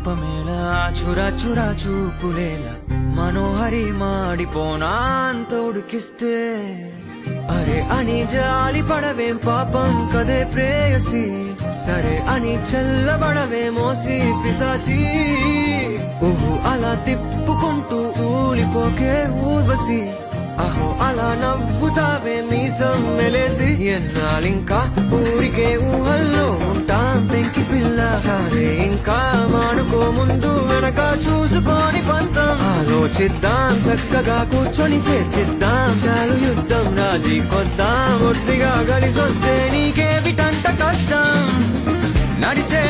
కోపమేళ చురా చురా చూపులేల మనోహరి మాడిపోనా అంత ఉడికిస్తే అరే అని జాలి పడవేం పాపం కదే ప్రేయసి సరే అని చల్లబడవే మోసి పిశాచి ఊహు అలా తిప్పుకుంటూ ఊలిపోకే ఊర్వశి అహో అలా నవ్వుతావే మీసం మెలేసి ఎన్నాళ్ళింకా ఊరికే ఊహల్లో ఉంటాం పెంకి పిల్ల సరే ఇంకా మానుకో ముందు వెనక చూసుకొని పంతం ఆలోచిద్దాం చక్కగా కూర్చొని చేర్చిద్దాం చాలు యుద్ధం రాజీ కొద్దాం ఒట్టిగా కలిసొస్తే నీకే విటంట కష్టం నడిచే